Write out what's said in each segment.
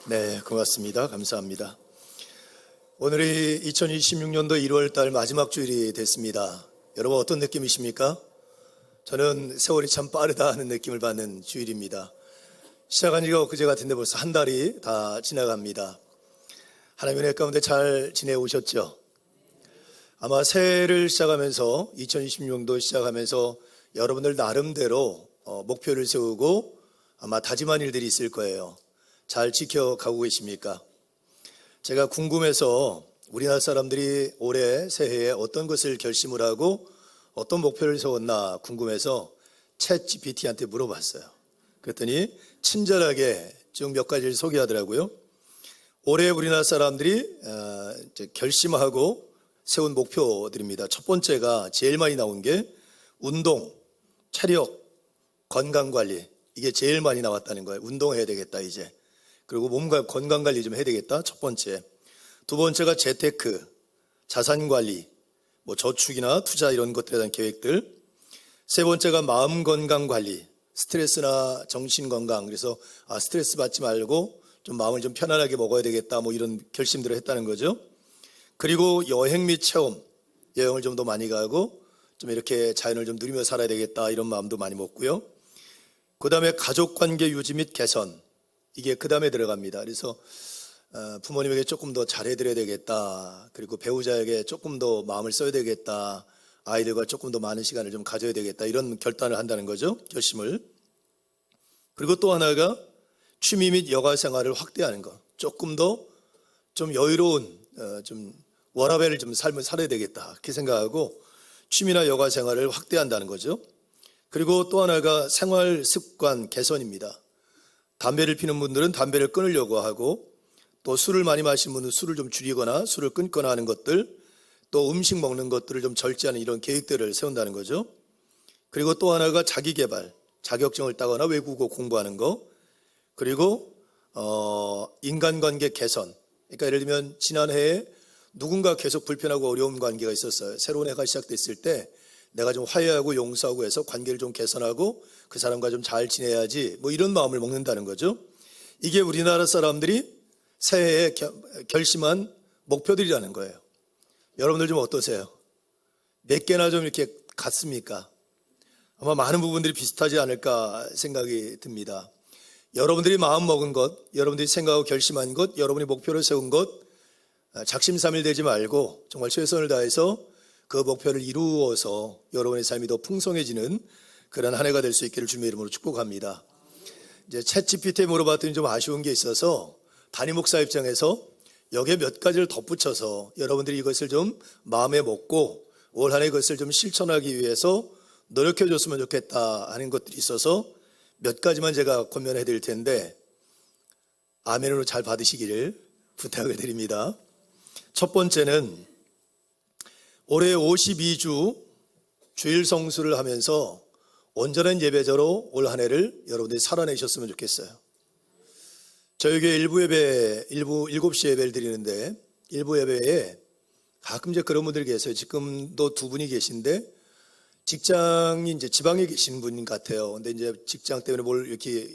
네, 고맙습니다. 감사합니다. 오늘이 2026년도 1월 달 마지막 주일이 됐습니다. 여러분 어떤 느낌이십니까? 저는 세월이 참 빠르다 하는 느낌을 받는 주일입니다. 시작한 지가 엊그제 같은데 벌써 한 달이 다 지나갑니다. 하나님의 은혜 가운데 잘 지내오셨죠? 아마 새해를 시작하면서 2026년도 시작하면서 여러분들 나름대로 목표를 세우고 아마 다짐한 일들이 있을 거예요. 잘 지켜가고 계십니까? 제가 궁금해서 우리나라 사람들이 올해 새해에 어떤 것을 결심을 하고 어떤 목표를 세웠나 궁금해서 챗 GPT한테 물어봤어요. 그랬더니 친절하게 쭉 몇 가지를 소개하더라고요. 올해 우리나라 사람들이 이제 결심하고 세운 목표들입니다. 첫 번째가 제일 많이 나온 게 운동, 체력, 건강관리. 이게 제일 많이 나왔다는 거예요. 운동해야 되겠다 이제. 그리고 몸과 건강관리 좀 해야 되겠다. 첫 번째. 두 번째가 재테크, 자산관리, 뭐 저축이나 투자 이런 것들에 대한 계획들. 세 번째가 마음건강관리, 스트레스나 정신건강. 그래서 스트레스 받지 말고 좀 마음을 좀 편안하게 먹어야 되겠다. 뭐 이런 결심들을 했다는 거죠. 그리고 여행 및 체험, 여행을 좀 더 많이 가고 좀 이렇게 자연을 좀 누리며 살아야 되겠다. 이런 마음도 많이 먹고요. 그 다음에 가족관계 유지 및 개선. 이게 그 다음에 들어갑니다. 그래서 부모님에게 조금 더 잘해드려야 되겠다. 그리고 배우자에게 조금 더 마음을 써야 되겠다. 아이들과 조금 더 많은 시간을 좀 가져야 되겠다. 이런 결단을 한다는 거죠. 결심을. 그리고 또 하나가 취미 및 여가 생활을 확대하는 것. 조금 더 좀 여유로운 좀 워라밸을 좀 삶을 살아야 되겠다. 이렇게 생각하고 취미나 여가 생활을 확대한다는 거죠. 그리고 또 하나가 생활 습관 개선입니다. 담배를 피는 분들은 담배를 끊으려고 하고 또 술을 많이 마시는 분들은 술을 좀 줄이거나 술을 끊거나 하는 것들, 또 음식 먹는 것들을 좀 절제하는 이런 계획들을 세운다는 거죠. 그리고 또 하나가 자기개발, 자격증을 따거나 외국어 공부하는 거. 그리고 인간관계 개선. 그러니까 예를 들면 지난해에 누군가 계속 불편하고 어려운 관계가 있었어요. 새로운 해가 시작됐을 때 내가 좀 화해하고 용서하고 해서 관계를 좀 개선하고 그 사람과 좀 잘 지내야지 뭐 이런 마음을 먹는다는 거죠. 이게 우리나라 사람들이 새해에 결심한 목표들이라는 거예요. 여러분들 좀 어떠세요? 몇 개나 좀 이렇게 같습니까? 아마 많은 부분들이 비슷하지 않을까 생각이 듭니다. 여러분들이 마음 먹은 것, 여러분들이 생각하고 결심한 것, 여러분이 목표를 세운 것 작심삼일되지 말고 정말 최선을 다해서 그 목표를 이루어서 여러분의 삶이 더 풍성해지는 그런 한 해가 될 수 있기를 주님의 이름으로 축복합니다. 이제 챗 GPT에 물어봤더니 좀 아쉬운 게 있어서 담임 목사 입장에서 여기에 몇 가지를 덧붙여서 여러분들이 이것을 좀 마음에 먹고 올 한 해 그것을 좀 실천하기 위해서 노력해 줬으면 좋겠다 하는 것들이 있어서 몇 가지만 제가 권면해 드릴 텐데 아멘으로 잘 받으시기를 부탁을 드립니다. 첫 번째는 올해 52주 주일 성수를 하면서 온전한 예배자로 올 한 해를 여러분들이 살아내셨으면 좋겠어요. 저희 교회 일부 7시 예배를 드리는데 일부 예배에 가끔 이제 그런 분들이 계세요. 지금도 두 분이 계신데 직장이 이제 지방에 계신 분 같아요. 근데 이제 직장 때문에 뭘 이렇게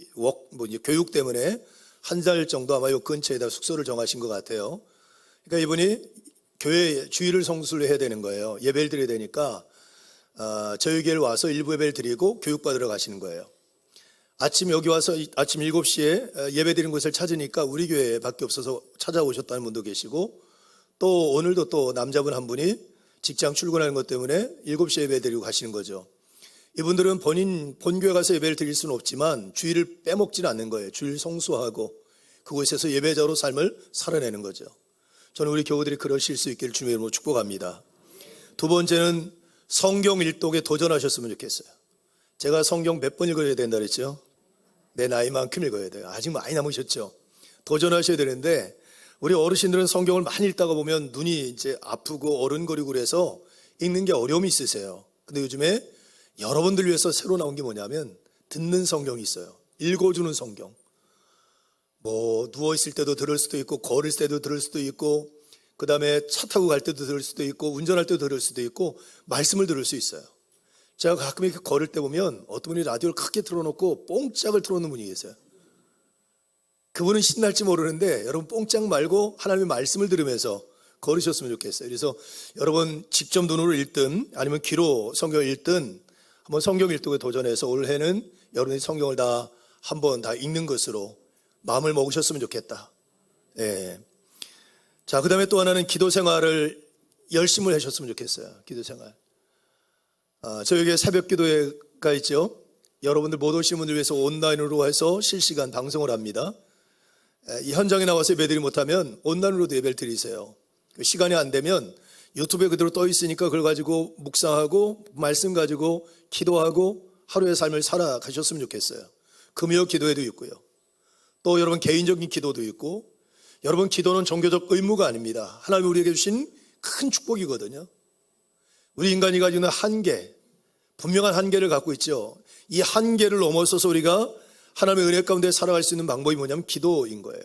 이제 교육 때문에 한 달 정도 아마 요 근처에다 숙소를 정하신 것 같아요. 그러니까 이분이 교회 주일을 성수를 해야 되는 거예요. 예배를 드려야 되니까 저희 교회를 와서 일부 예배를 드리고 교육받으러 가시는 거예요. 아침 여기 와서 아침 7시에 예배 드리는 곳을 찾으니까 우리 교회밖에 없어서 찾아오셨다는 분도 계시고 또 오늘도 또 남자분 한 분이 직장 출근하는 것 때문에 7시에 예배 드리고 가시는 거죠. 이분들은 본교회 가서 예배를 드릴 수는 없지만 주일을 빼먹지는 않는 거예요. 주일 성수하고 그곳에서 예배자로 삶을 살아내는 거죠. 저는 우리 교우들이 그러실 수 있기를 주님의 이름으로 축복합니다. 두 번째는 성경 일독에 도전하셨으면 좋겠어요. 제가 성경 몇 번 읽어야 된다 그랬죠? 내 나이만큼 읽어야 돼요. 아직 많이 남으셨죠? 도전하셔야 되는데 우리 어르신들은 성경을 많이 읽다가 보면 눈이 이제 아프고 어른거리고 그래서 읽는 게 어려움이 있으세요. 근데 요즘에 여러분들 위해서 새로 나온 게 뭐냐면 듣는 성경이 있어요. 읽어주는 성경. 뭐 누워있을 때도 들을 수도 있고 걸을 때도 들을 수도 있고 그 다음에 차 타고 갈 때도 들을 수도 있고 운전할 때도 들을 수도 있고 말씀을 들을 수 있어요. 제가 가끔 이렇게 걸을 때 보면 어떤 분이 라디오를 크게 틀어놓고 뽕짝을 틀어놓는 분이 계세요. 그분은 신날지 모르는데 여러분 뽕짝 말고 하나님의 말씀을 들으면서 걸으셨으면 좋겠어요. 그래서 여러분 직접 눈으로 읽든 아니면 귀로 성경을 읽든 한번 성경 읽기에 도전해서 올해는 여러분이 성경을 다 한번 다 읽는 것으로 마음을 먹으셨으면 좋겠다. 예. 자, 그 다음에 또 하나는 기도 생활을 열심히 하셨으면 좋겠어요. 기도 생활. 저에게 새벽 기도회가 있죠. 여러분들 못 오시는 분들 위해서 온라인으로 해서 실시간 방송을 합니다. 이 현장에 나와서 예배드리 못하면 온라인으로도 예배를 드리세요. 시간이 안 되면 유튜브에 그대로 떠 있으니까 그걸 가지고 묵상하고 말씀 가지고 기도하고 하루의 삶을 살아가셨으면 좋겠어요. 금요 기도회도 있고요. 또 여러분 개인적인 기도도 있고, 여러분 기도는 종교적 의무가 아닙니다. 하나님이 우리에게 주신 큰 축복이거든요. 우리 인간이 가지고 있는 한계, 분명한 한계를 갖고 있죠. 이 한계를 넘어서서 우리가 하나님의 은혜 가운데 살아갈 수 있는 방법이 뭐냐면 기도인 거예요.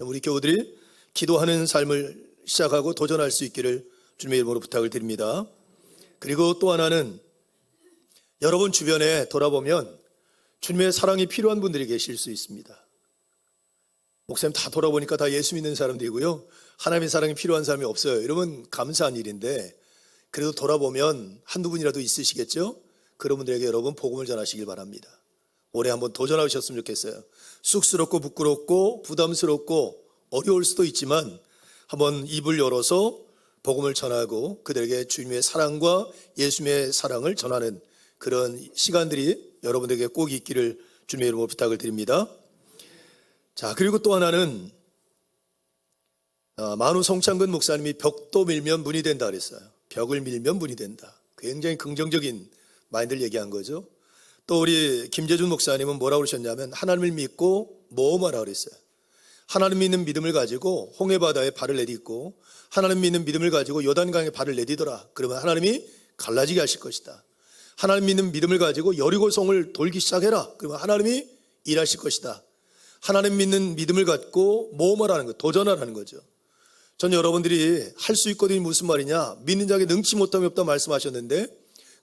우리 교우들이 기도하는 삶을 시작하고 도전할 수 있기를 주님의 이름으로 부탁을 드립니다. 그리고 또 하나는 여러분 주변에 돌아보면 주님의 사랑이 필요한 분들이 계실 수 있습니다. 목사님 다 돌아보니까 다 예수 믿는 사람들이고요. 하나님의 사랑이 필요한 사람이 없어요. 이러면 감사한 일인데 그래도 돌아보면 한두 분이라도 있으시겠죠? 그런 분들에게 여러분 복음을 전하시길 바랍니다. 올해 한번 도전하셨으면 좋겠어요. 쑥스럽고 부끄럽고 부담스럽고 어려울 수도 있지만 한번 입을 열어서 복음을 전하고 그들에게 주님의 사랑과 예수님의 사랑을 전하는 그런 시간들이 여러분들에게 꼭 있기를 주님의 이름으로 부탁을 드립니다. 자, 그리고 또 하나는 만우 송창근 목사님이 벽도 밀면 문이 된다 그랬어요. 벽을 밀면 문이 된다. 굉장히 긍정적인 마인드를 얘기한 거죠. 또 우리 김재준 목사님은 뭐라고 그러셨냐면 하나님을 믿고 모험하라 그랬어요. 하나님 믿는 믿음을 가지고 홍해바다에 발을 내딛고 하나님 믿는 믿음을 가지고 요단강에 발을 내딛어라. 그러면 하나님이 갈라지게 하실 것이다. 하나님 믿는 믿음을 가지고 여리고성을 돌기 시작해라. 그러면 하나님이 일하실 것이다. 하나님 믿는 믿음을 갖고 모험하라는 거, 도전하라는 거죠. 전 여러분들이 할 수 있거든요. 무슨 말이냐? 믿는 자에게 능치 못함이 없다 말씀하셨는데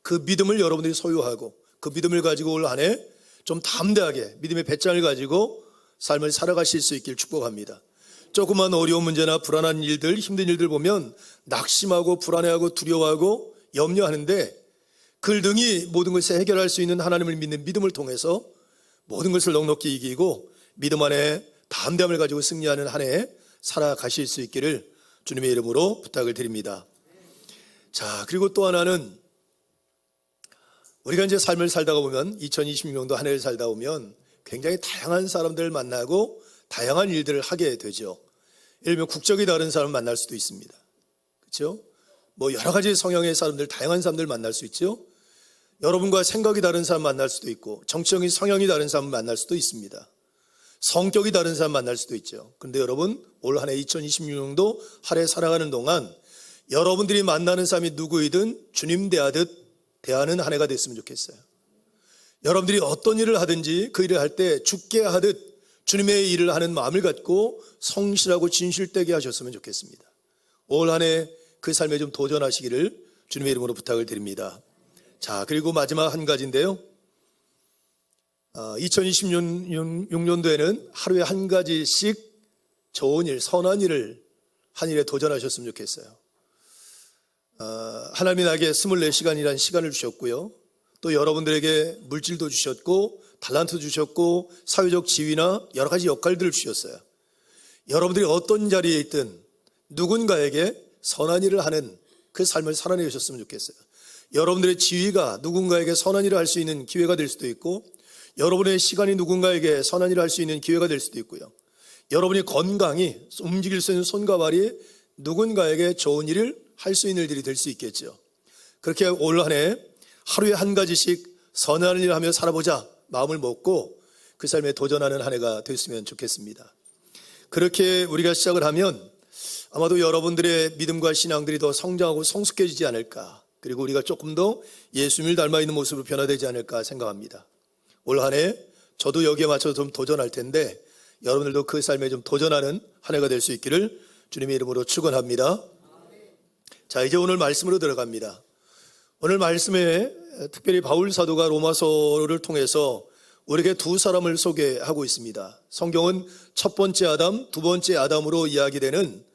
그 믿음을 여러분들이 소유하고 그 믿음을 가지고 올 한 해 좀 담대하게 믿음의 배짱을 가지고 삶을 살아가실 수 있길 축복합니다. 조그만 어려운 문제나 불안한 일들, 힘든 일들 보면 낙심하고 불안해하고 두려워하고 염려하는데 그를 능히 모든 것을 해결할 수 있는 하나님을 믿는 믿음을 통해서 모든 것을 넉넉히 이기고 믿음 안에 담대함을 가지고 승리하는 한 해 살아가실 수 있기를 주님의 이름으로 부탁을 드립니다. 자, 그리고 또 하나는 우리가 이제 삶을 살다가 보면 2026년도 한 해를 살다 보면 굉장히 다양한 사람들을 만나고 다양한 일들을 하게 되죠. 예를 들면 국적이 다른 사람을 만날 수도 있습니다. 그렇죠? 뭐 여러 가지 성향의 사람들, 다양한 사람들을 만날 수 있죠. 여러분과 생각이 다른 사람 만날 수도 있고 정치적인 성향이 다른 사람 만날 수도 있습니다. 성격이 다른 사람 만날 수도 있죠. 그런데 여러분 올 한 해 2026년도 한 해 살아가는 동안 여러분들이 만나는 사람이 누구이든 주님 대하듯 대하는 한 해가 됐으면 좋겠어요. 여러분들이 어떤 일을 하든지 그 일을 할 때 죽게 하듯 주님의 일을 하는 마음을 갖고 성실하고 진실되게 하셨으면 좋겠습니다. 올 한 해 그 삶에 좀 도전하시기를 주님의 이름으로 부탁을 드립니다. 자, 그리고 마지막 한 가지인데요. 2026년도에는 하루에 한 가지씩 좋은 일, 선한 일을 한 일에 도전하셨으면 좋겠어요. 하나님이 나에게 24시간이라는 시간을 주셨고요. 또 여러분들에게 물질도 주셨고 달란트 주셨고 사회적 지위나 여러 가지 역할들을 주셨어요. 여러분들이 어떤 자리에 있든 누군가에게 선한 일을 하는 그 삶을 살아내셨으면 좋겠어요. 여러분들의 지위가 누군가에게 선한 일을 할 수 있는 기회가 될 수도 있고 여러분의 시간이 누군가에게 선한 일을 할 수 있는 기회가 될 수도 있고요. 여러분의 건강이 움직일 수 있는 손과 발이 누군가에게 좋은 일을 할 수 있는 일들이 될 수 있겠죠. 그렇게 올 한 해 하루에 한 가지씩 선한 일을 하며 살아보자 마음을 먹고 그 삶에 도전하는 한 해가 됐으면 좋겠습니다. 그렇게 우리가 시작을 하면 아마도 여러분들의 믿음과 신앙들이 더 성장하고 성숙해지지 않을까, 그리고 우리가 조금 더 예수님을 닮아 있는 모습으로 변화되지 않을까 생각합니다. 올 한 해 저도 여기에 맞춰서 좀 도전할 텐데 여러분들도 그 삶에 좀 도전하는 한 해가 될 수 있기를 주님의 이름으로 축원합니다. 자, 이제 오늘 말씀으로 들어갑니다. 오늘 말씀에 특별히 바울 사도가 로마서를 통해서 우리에게 두 사람을 소개하고 있습니다. 성경은 첫 번째 아담, 두 번째 아담으로 이야기되는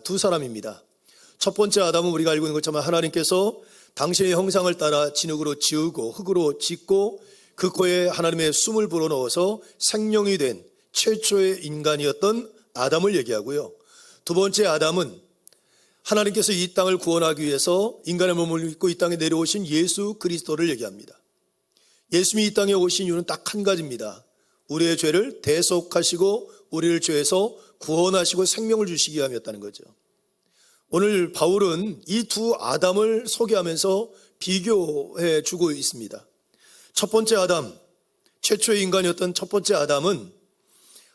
두 사람입니다. 첫 번째 아담은 우리가 알고 있는 것처럼 하나님께서 당신의 형상을 따라 진흙으로 지으고 흙으로 짓고 그 코에 하나님의 숨을 불어넣어서 생명이 된 최초의 인간이었던 아담을 얘기하고요. 두 번째 아담은 하나님께서 이 땅을 구원하기 위해서 인간의 몸을 입고 이 땅에 내려오신 예수 그리스도를 얘기합니다. 예수님이 이 땅에 오신 이유는 딱 한 가지입니다. 우리의 죄를 대속하시고 우리를 죄에서 구원하시고 생명을 주시기 위함이었다는 거죠. 오늘 바울은 이 두 아담을 소개하면서 비교해 주고 있습니다. 첫 번째 아담, 최초의 인간이었던 첫 번째 아담은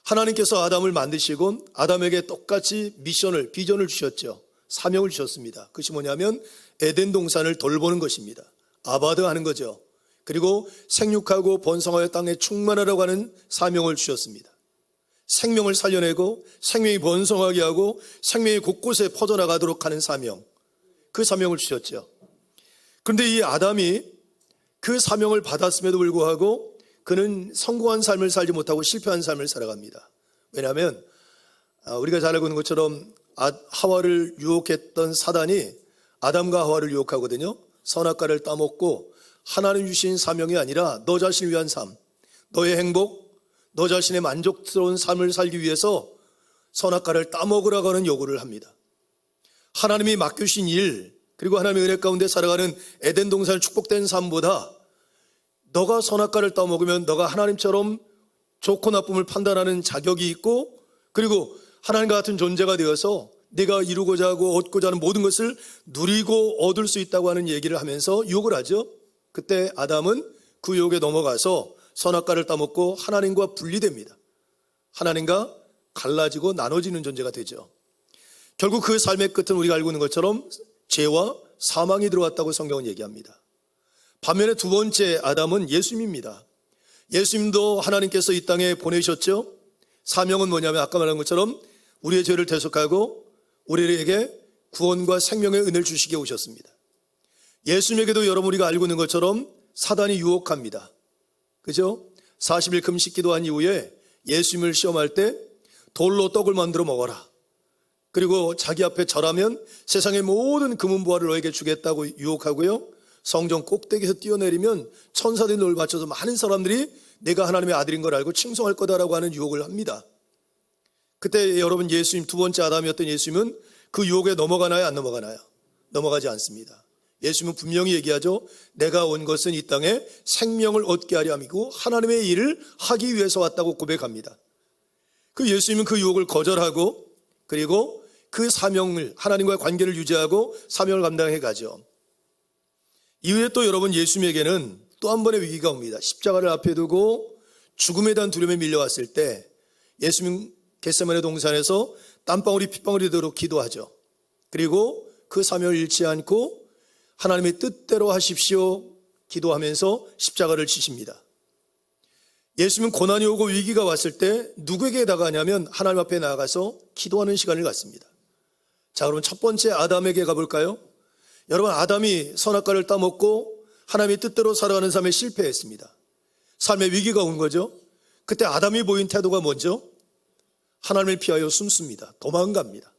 하나님께서 아담을 만드시고 아담에게 똑같이 미션을, 비전을 주셨죠. 사명을 주셨습니다. 그것이 뭐냐면 에덴 동산을 돌보는 것입니다. 아바드 하는 거죠. 그리고 생육하고 번성하여 땅에 충만하라고 하는 사명을 주셨습니다. 생명을 살려내고 생명이 번성하게 하고 생명이 곳곳에 퍼져나가도록 하는 사명, 그 사명을 주셨죠. 그런데 이 아담이 그 사명을 받았음에도 불구하고 그는 성공한 삶을 살지 못하고 실패한 삶을 살아갑니다. 왜냐하면 우리가 잘 알고 있는 것처럼 하와를 유혹했던 사단이 아담과 하와를 유혹하거든요. 선악과를 따먹고 하나님 주신 사명이 아니라 너 자신을 위한 삶, 너의 행복, 너 자신의 만족스러운 삶을 살기 위해서 선악과를 따먹으라고 하는 요구를 합니다. 하나님이 맡겨주신 일, 그리고 하나님의 은혜 가운데 살아가는 에덴 동산의 축복된 삶보다 너가 선악과를 따먹으면 너가 하나님처럼 좋고 나쁨을 판단하는 자격이 있고, 그리고 하나님과 같은 존재가 되어서 네가 이루고자 하고 얻고자 하는 모든 것을 누리고 얻을 수 있다고 하는 얘기를 하면서 유혹을 하죠. 그때 아담은 그 유혹에 넘어가서 선악과를 따먹고 하나님과 분리됩니다. 하나님과 갈라지고 나눠지는 존재가 되죠. 결국 그 삶의 끝은 우리가 알고 있는 것처럼 죄와 사망이 들어왔다고 성경은 얘기합니다. 반면에 두 번째 아담은 예수님입니다. 예수님도 하나님께서 이 땅에 보내셨죠. 사명은 뭐냐면 아까 말한 것처럼 우리의 죄를 대속하고 우리에게 구원과 생명의 은혜를 주시게 오셨습니다. 예수님에게도 여러분 우리가 알고 있는 것처럼 사단이 유혹합니다. 그죠? 40일 금식 기도한 이후에 예수님을 시험할 때 돌로 떡을 만들어 먹어라. 그리고 자기 앞에 절하면 세상의 모든 금은보화를 너에게 주겠다고 유혹하고요. 성전 꼭대기에서 뛰어내리면 천사들이 너를 바쳐서 많은 사람들이 내가 하나님의 아들인 걸 알고 칭송할 거다라고 하는 유혹을 합니다. 그때 여러분 예수님, 두 번째 아담이었던 예수님은 그 유혹에 넘어가나요? 안 넘어가나요? 넘어가지 않습니다. 예수님은 분명히 얘기하죠. 내가 온 것은 이 땅에 생명을 얻게 하려 함이고 하나님의 일을 하기 위해서 왔다고 고백합니다. 그 예수님은 그 유혹을 거절하고 그리고 그 사명을, 하나님과의 관계를 유지하고 사명을 감당해 가죠. 이후에 또 여러분 예수님에게는 또 한 번의 위기가 옵니다. 십자가를 앞에 두고 죽음에 대한 두려움에 밀려왔을 때 예수님 겟세마네 동산에서 땀방울이 핏방울이 되도록 기도하죠. 그리고 그 사명을 잃지 않고 하나님의 뜻대로 하십시오 기도하면서 십자가를 지십니다. 예수님은 고난이 오고 위기가 왔을 때 누구에게 나가냐면 하나님 앞에 나아가서 기도하는 시간을 갖습니다. 자, 그럼 첫 번째 아담에게 가볼까요? 여러분, 아담이 선악과를 따먹고 하나님의 뜻대로 살아가는 삶에 실패했습니다. 삶의 위기가 온 거죠. 그때 아담이 보인 태도가 먼저 하나님을 피하여 숨습니다. 도망갑니다.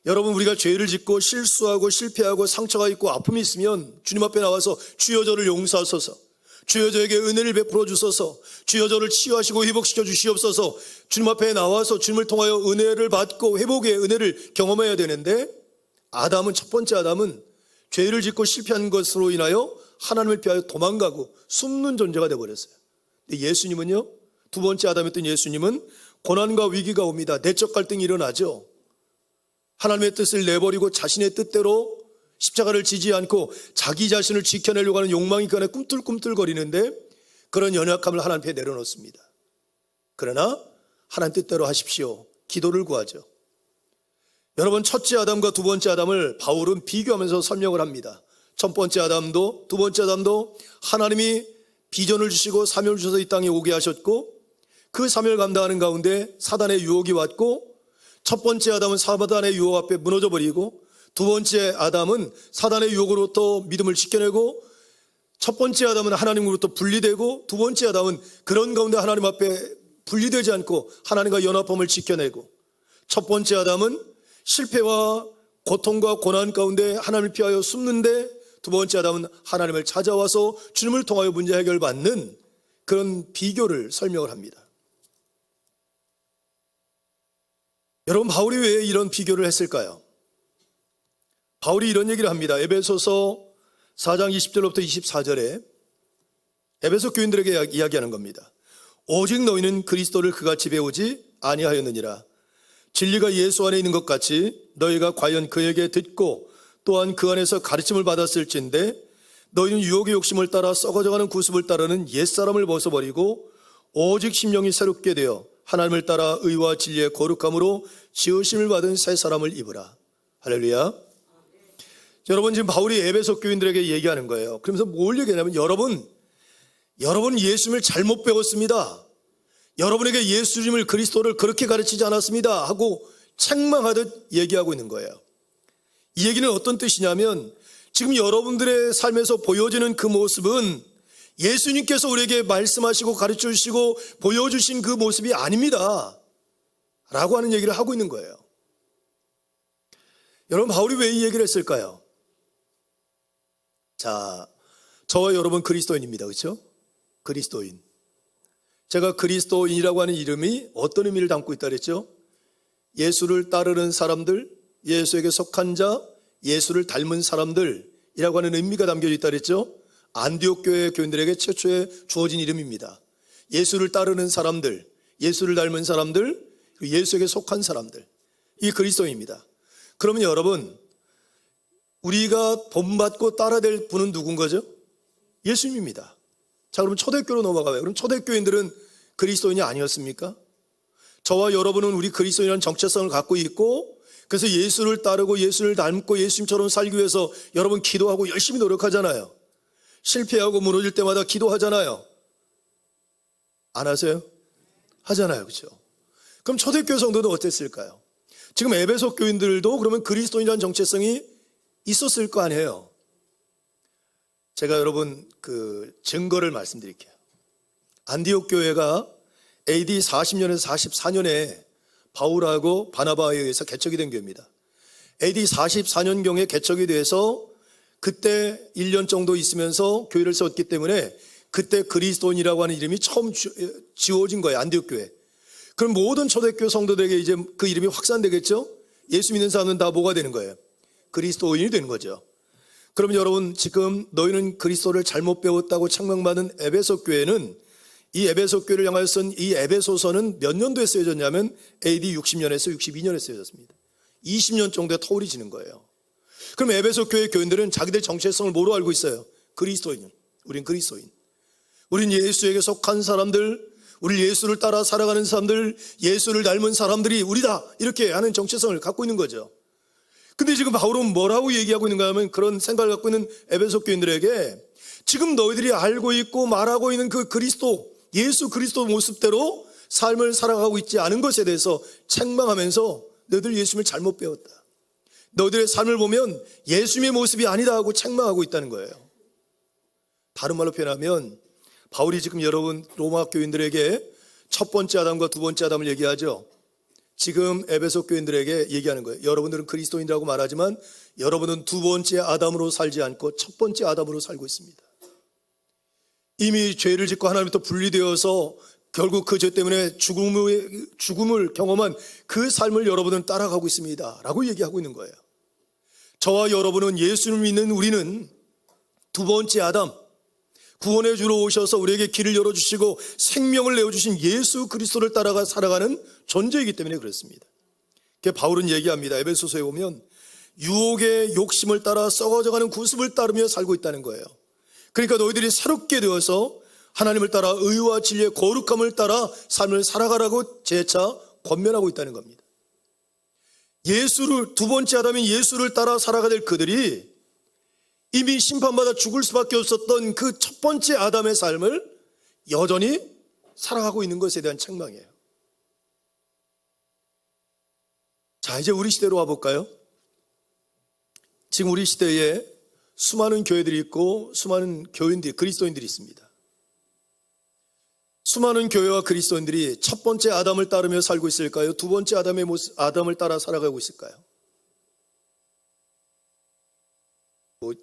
여러분, 우리가 죄를 짓고 실수하고 실패하고 상처가 있고 아픔이 있으면 주님 앞에 나와서 주여 저를 용서하소서, 주여 저에게 은혜를 베풀어 주소서, 주여 저를 치유하시고 회복시켜 주시옵소서, 주님 앞에 나와서 주님을 통하여 은혜를 받고 회복의 은혜를 경험해야 되는데, 아담은, 첫 번째 아담은 죄를 짓고 실패한 것으로 인하여 하나님을 피하여 도망가고 숨는 존재가 되어버렸어요. 근데 예수님은요, 두 번째 아담이었던 예수님은 고난과 위기가 옵니다. 내적 갈등이 일어나죠. 하나님의 뜻을 내버리고 자신의 뜻대로 십자가를 지지 않고 자기 자신을 지켜내려고 하는 욕망이 그 안에 꿈틀꿈틀거리는데 그런 연약함을 하나님 앞에 내려놓습니다. 그러나 하나님 뜻대로 하십시오. 기도를 구하죠. 여러분, 첫째 아담과 두 번째 아담을 바울은 비교하면서 설명을 합니다. 첫 번째 아담도 두 번째 아담도 하나님이 비전을 주시고 사명을 주셔서 이 땅에 오게 하셨고 그 사명을 감당하는 가운데 사단의 유혹이 왔고 첫 번째 아담은 사단의 유혹 앞에 무너져 버리고 두 번째 아담은 사단의 유혹으로부터 믿음을 지켜내고 첫 번째 아담은 하나님으로부터 분리되고 두 번째 아담은 그런 가운데 하나님 앞에 분리되지 않고 하나님과 연합함을 지켜내고, 첫 번째 아담은 실패와 고통과 고난 가운데 하나님을 피하여 숨는데, 두 번째 아담은 하나님을 찾아와서 주님을 통하여 문제 해결받는 그런 비교를 설명을 합니다. 여러분, 바울이 왜 이런 비교를 했을까요? 바울이 이런 얘기를 합니다. 에베소서 4장 20절부터 24절에 에베소 교인들에게 이야기하는 겁니다. 오직 너희는 그리스도를 그같이 배우지 아니하였느니라. 진리가 예수 안에 있는 것 같이 너희가 과연 그에게 듣고 또한 그 안에서 가르침을 받았을진데, 너희는 유혹의 욕심을 따라 썩어져가는 구습을 따르는 옛사람을 벗어버리고 오직 심령이 새롭게 되어 하나님을 따라 의와 진리의 거룩함으로 지으심을 받은 새 사람을 입으라. 할렐루야. 여러분, 지금 바울이 에베소 교인들에게 얘기하는 거예요. 그러면서 뭘 얘기하냐면, 여러분 예수님을 잘못 배웠습니다. 여러분에게 예수님을, 그리스도를 그렇게 가르치지 않았습니다 하고 책망하듯 얘기하고 있는 거예요. 이 얘기는 어떤 뜻이냐면, 지금 여러분들의 삶에서 보여지는 그 모습은 예수님께서 우리에게 말씀하시고 가르쳐 주시고 보여주신 그 모습이 아닙니다 라고 하는 얘기를 하고 있는 거예요. 여러분, 바울이 왜 이 얘기를 했을까요? 자, 저와 여러분 그리스도인입니다. 그렇죠? 그리스도인. 제가 그리스도인이라고 하는 이름이 어떤 의미를 담고 있다 그랬죠? 예수를 따르는 사람들, 예수에게 속한 자, 예수를 닮은 사람들이라고 하는 의미가 담겨져 있다 그랬죠? 안디옥 교회 교인들에게 최초에 주어진 이름입니다. 예수를 따르는 사람들, 예수를 닮은 사람들, 그리고 예수에게 속한 사람들, 이 그리스도인입니다. 그러면 여러분, 우리가 본받고 따라될 분은 누군 거죠? 예수님입니다. 자, 그럼 초대교로 넘어가요. 그럼 초대교인들은 그리스도인이 아니었습니까? 저와 여러분은 우리 그리스도인이라는 정체성을 갖고 있고, 그래서 예수를 따르고 예수를 닮고 예수님처럼 살기 위해서 여러분 기도하고 열심히 노력하잖아요. 실패하고 무너질 때마다 기도하잖아요. 안 하세요? 하잖아요. 그렇죠? 그럼 초대교회 성도는 어땠을까요? 지금 에베소 교인들도 그러면 그리스도인이라는 정체성이 있었을 거 아니에요. 제가 여러분 그 증거를 말씀드릴게요. 안디옥 교회가 AD 40년에서 44년에 바울하고 바나바에 의해서 개척이 된 교회입니다. AD 44년경에 개척이 돼서 그때 1년 정도 있으면서 교회를 세웠기 때문에 그때 그리스도인이라고 하는 이름이 처음 지어진 거예요. 안디옥 교회. 그럼 모든 초대교회 성도들에게 이제 그 이름이 확산되겠죠? 예수 믿는 사람은 다 뭐가 되는 거예요? 그리스도인이 되는 거죠. 그럼 여러분, 지금 너희는 그리스도를 잘못 배웠다고 책망받은 에베소 교회는, 이 에베소 교회를 향하여 쓴 이 에베소서는 몇 년도에 쓰여졌냐면 AD 60년에서 62년에 쓰여졌습니다. 20년 정도의 터울이 지는 거예요. 그럼 에베소 교회 교인들은 자기들 정체성을 뭐로 알고 있어요? 그리스도인. 우린 그리스도인. 우린 예수에게 속한 사람들, 우리 예수를 따라 살아가는 사람들, 예수를 닮은 사람들이 우리다, 이렇게 하는 정체성을 갖고 있는 거죠. 근데 지금 바울은 뭐라고 얘기하고 있는가 하면, 그런 생각을 갖고 있는 에베소 교인들에게 지금 너희들이 알고 있고 말하고 있는 그 그리스도, 예수 그리스도 모습대로 삶을 살아가고 있지 않은 것에 대해서 책망하면서 너희들 예수님을 잘못 배웠다, 너희들의 삶을 보면 예수님의 모습이 아니다 하고 책망하고 있다는 거예요. 다른 말로 표현하면 바울이 지금 여러분 로마 교인들에게 첫 번째 아담과 두 번째 아담을 얘기하죠. 지금 에베소 교인들에게 얘기하는 거예요. 여러분들은 그리스도인이라고 말하지만 여러분은 두 번째 아담으로 살지 않고 첫 번째 아담으로 살고 있습니다. 이미 죄를 짓고 하나님부터 분리되어서 결국 그 죄 때문에 죽음을 경험한 그 삶을 여러분은 따라가고 있습니다 라고 얘기하고 있는 거예요. 저와 여러분은, 예수를 믿는 우리는 두 번째 아담, 구원해 주러 오셔서 우리에게 길을 열어주시고 생명을 내어주신 예수 그리스도를 따라가 살아가는 존재이기 때문에 그렇습니다. 바울은 얘기합니다. 에베소서에 보면 유혹의 욕심을 따라 썩어져가는 구습을 따르며 살고 있다는 거예요. 그러니까 너희들이 새롭게 되어서 하나님을 따라 의와 진리의 거룩함을 따라 삶을 살아가라고 재차 권면하고 있다는 겁니다. 두 번째 아담인 예수를 따라 살아가야 될 그들이 이미 심판받아 죽을 수밖에 없었던 그 첫 번째 아담의 삶을 여전히 살아가고 있는 것에 대한 책망이에요. 자, 이제 우리 시대로 와볼까요? 지금 우리 시대에 수많은 교회들이 있고 수많은 교인들이, 그리스도인들이 있습니다. 수많은 교회와 그리스도인들이 첫 번째 아담을 따르며 살고 있을까요? 두 번째 아담을 따라 살아가고 있을까요?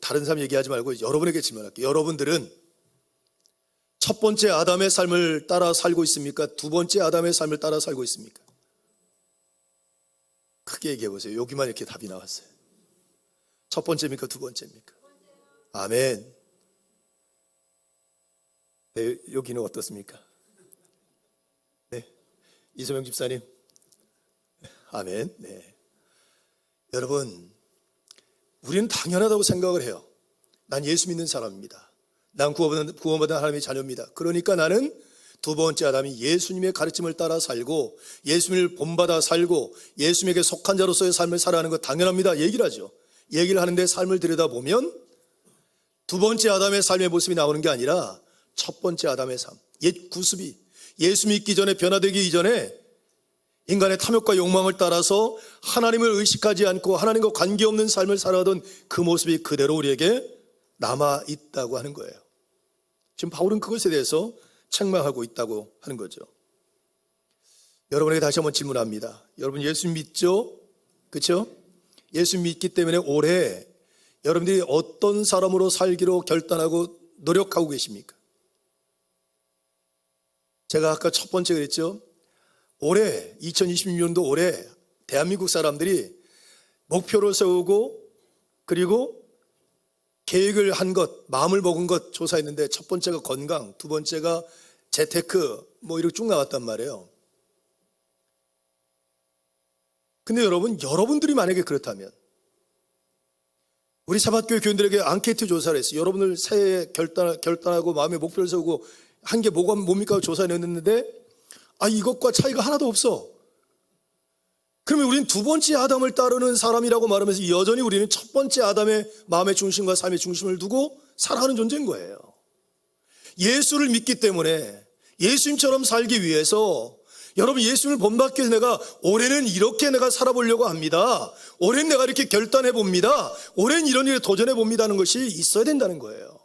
다른 사람 얘기하지 말고 여러분에게 질문할게요. 여러분들은 첫 번째 아담의 삶을 따라 살고 있습니까? 두 번째 아담의 삶을 따라 살고 있습니까? 크게 얘기해 보세요. 여기만 이렇게 답이 나왔어요. 첫 번째입니까? 두 번째입니까? 아멘. 네, 여기는 어떻습니까? 네, 이소영 집사님. 아멘. 네. 여러분, 우리는 당연하다고 생각을 해요. 난 예수 믿는 사람입니다. 난 구원받은 하나님의 자녀입니다. 그러니까 나는 두 번째 아담이 예수님의 가르침을 따라 살고 예수님을 본받아 살고 예수님에게 속한 자로서의 삶을 살아가는 것 당연합니다. 얘기를 하죠. 얘기를 하는데 삶을 들여다보면 두 번째 아담의 삶의 모습이 나오는 게 아니라 첫 번째 아담의 삶, 옛 구습이 예수 믿기 전에, 변화되기 이전에 인간의 탐욕과 욕망을 따라서 하나님을 의식하지 않고 하나님과 관계없는 삶을 살아가던 그 모습이 그대로 우리에게 남아있다고 하는 거예요. 지금 바울은 그것에 대해서 책망하고 있다고 하는 거죠. 여러분에게 다시 한번 질문합니다. 여러분 예수 믿죠? 그렇죠? 예수 믿기 때문에 올해 여러분들이 어떤 사람으로 살기로 결단하고 노력하고 계십니까? 제가 아까 첫 번째 그랬죠. 올해 2026년도 올해 대한민국 사람들이 목표를 세우고 그리고 계획을 한 것, 마음을 먹은 것 조사했는데 첫 번째가 건강, 두 번째가 재테크 뭐 이렇게 쭉 나왔단 말이에요. 근데 여러분들이 만약에 그렇다면 우리 사bat교회 교인들에게 앙케이트 조사를 했어요. 여러분들 새해에 결단하고 마음의 목표를 세우고 한 게 뭡니까 조사를 했는데 이것과 차이가 하나도 없어. 그러면 우리는 두 번째 아담을 따르는 사람이라고 말하면서 여전히 우리는 첫 번째 아담의 마음의 중심과 삶의 중심을 두고 살아가는 존재인 거예요. 예수를 믿기 때문에 예수님처럼 살기 위해서 여러분 예수님을 본받기 위해서 내가 올해는 이렇게 내가 살아보려고 합니다. 올해는 내가 이렇게 결단해 봅니다. 올해는 이런 일에 도전해 봅니다 하는 것이 있어야 된다는 거예요.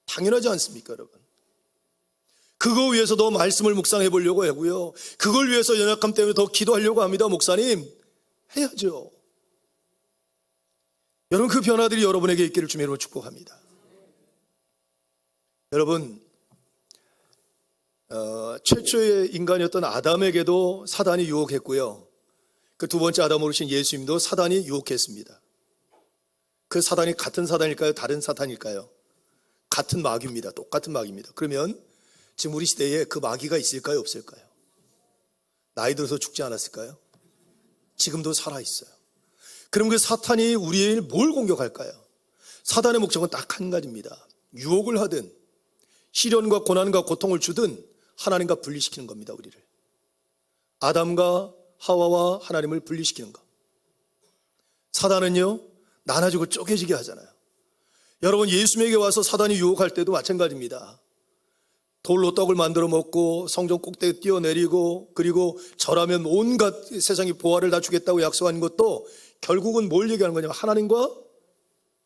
당연하지 않습니까 여러분? 그거 위해서 더 말씀을 묵상해 보려고 하고요. 그걸 위해서 연약함 때문에 더 기도하려고 합니다. 목사님 해야죠. 여러분 그 변화들이 여러분에게 있기를 주님으로 축복합니다. 여러분 최초의 인간이었던 아담에게도 사단이 유혹했고요. 그 두 번째 아담으로 오신 예수님도 사단이 유혹했습니다. 그 사단이 같은 사단일까요? 다른 사탄일까요? 같은 마귀입니다. 똑같은 마귀입니다. 그러면 지금 우리 시대에 그 마귀가 있을까요? 없을까요? 나이 들어서 죽지 않았을까요? 지금도 살아있어요. 그럼 그 사탄이 우리를 뭘 공격할까요? 사단의 목적은 딱 한 가지입니다. 유혹을 하든 시련과 고난과 고통을 주든 하나님과 분리시키는 겁니다. 우리를 아담과 하와와 하나님을 분리시키는 것. 사단은요 나눠지고 쪼개지게 하잖아요. 여러분 예수님에게 와서 사단이 유혹할 때도 마찬가지입니다. 돌로 떡을 만들어 먹고 성전 꼭대기에 뛰어내리고 그리고 절하면 온갖 세상의 보화를 다 주겠다고 약속한 것도 결국은 뭘 얘기하는 거냐면 하나님과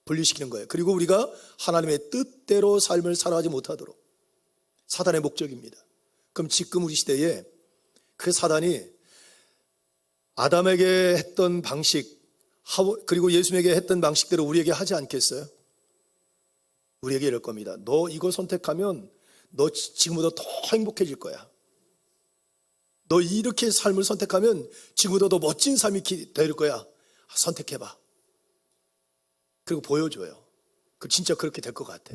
분리시키는 거예요. 그리고 우리가 하나님의 뜻대로 삶을 살아가지 못하도록 사단의 목적입니다. 그럼 지금 우리 시대에 그 사단이 아담에게 했던 방식 그리고 예수님에게 했던 방식대로 우리에게 하지 않겠어요? 우리에게 이럴 겁니다. 너 이거 선택하면 너 지금보다 더 행복해질 거야. 너 이렇게 삶을 선택하면 지금보다 더 멋진 삶이 될 거야. 선택해봐. 그리고 보여줘요. 진짜 그렇게 될 것 같아.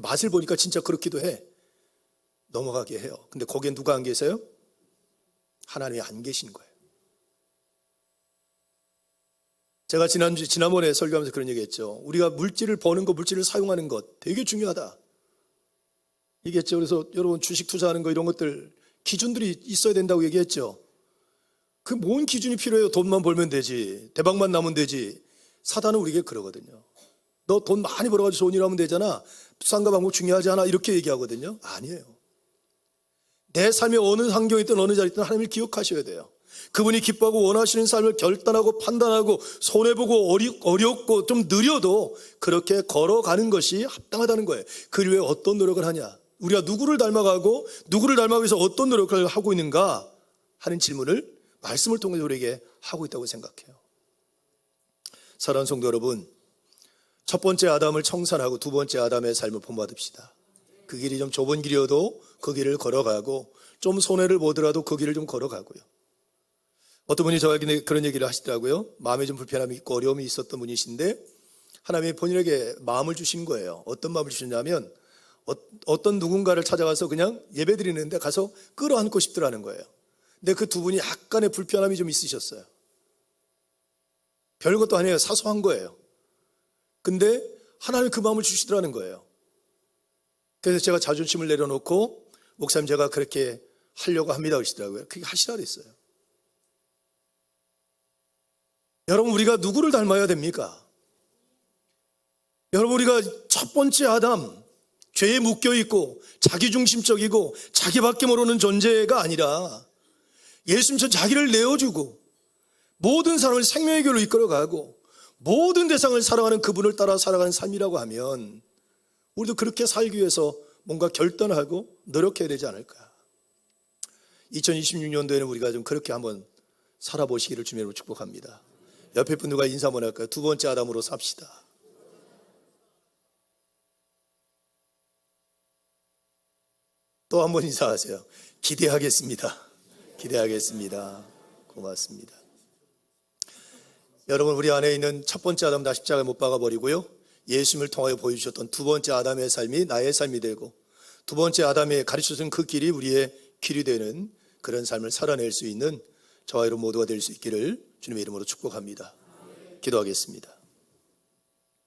맛을 보니까 진짜 그렇기도 해. 넘어가게 해요. 근데 거기에 누가 안 계세요? 하나님이 안 계신 거예요. 제가 지난번에 설교하면서 그런 얘기 했죠. 우리가 물질을 버는 것, 물질을 사용하는 것 되게 중요하다 얘기했죠. 그래서 여러분 주식 투자하는 거 이런 것들 기준들이 있어야 된다고 얘기했죠. 그 뭔 기준이 필요해요? 돈만 벌면 되지. 대박만 나면 되지. 사단은 우리에게 그러거든요. 너 돈 많이 벌어가지고 좋은 일 하면 되잖아. 투상과 방법 중요하지 않아? 이렇게 얘기하거든요. 아니에요. 내 삶에 어느 환경에 있든 어느 자리에 있든 하나님을 기억하셔야 돼요. 그분이 기뻐하고 원하시는 삶을 결단하고 판단하고 손해보고 어렵고 좀 느려도 그렇게 걸어가는 것이 합당하다는 거예요. 그 위해 어떤 노력을 하냐? 우리가 누구를 닮아가고 누구를 닮아가기 위해서 어떤 노력을 하고 있는가 하는 질문을 말씀을 통해서 우리에게 하고 있다고 생각해요. 사랑하는 성도 여러분, 첫 번째 아담을 청산하고 두 번째 아담의 삶을 본받읍시다. 그 길이 좀 좁은 길이어도 그 길을 걸어가고 좀 손해를 보더라도 그 길을 좀 걸어가고요. 어떤 분이 저에게 그런 얘기를 하시더라고요. 마음에 좀 불편함이 있고 어려움이 있었던 분이신데 하나님이 본인에게 마음을 주신 거예요. 어떤 마음을 주셨냐면 어떤 누군가를 찾아가서 그냥 예배드리는데 가서 끌어안고 싶더라는 거예요. 근데 그 두 분이 약간의 불편함이 좀 있으셨어요. 별것도 아니에요. 사소한 거예요. 근데 하나님이 그 마음을 주시더라는 거예요. 그래서 제가 자존심을 내려놓고 목사님 제가 그렇게 하려고 합니다 그러시더라고요. 그게 하시라 그랬어요. 여러분, 우리가 누구를 닮아야 됩니까? 여러분, 우리가 첫 번째 아담, 죄에 묶여있고 자기중심적이고 자기밖에 모르는 존재가 아니라 예수님처럼 자기를 내어주고 모든 사람을 생명의 길로 이끌어가고 모든 대상을 사랑하는 그분을 따라 살아가는 삶이라고 하면 우리도 그렇게 살기 위해서 뭔가 결단하고 노력해야 되지 않을까. 2026년도에는 우리가 좀 그렇게 한번 살아보시기를 주님으로 축복합니다. 옆에 분들과 인사 한번 할까요? 두 번째 아담으로 삽시다. 또 한 번 인사하세요. 기대하겠습니다. 기대하겠습니다. 고맙습니다. 여러분, 우리 안에 있는 첫 번째 아담 다 십자가에 못 박아버리고요, 예수님을 통하여 보여주셨던 두 번째 아담의 삶이 나의 삶이 되고 두 번째 아담이 가르쳐준 그 길이 우리의 길이 되는 그런 삶을 살아낼 수 있는 저와 여러분 모두가 될 수 있기를 주님의 이름으로 축복합니다. 기도하겠습니다.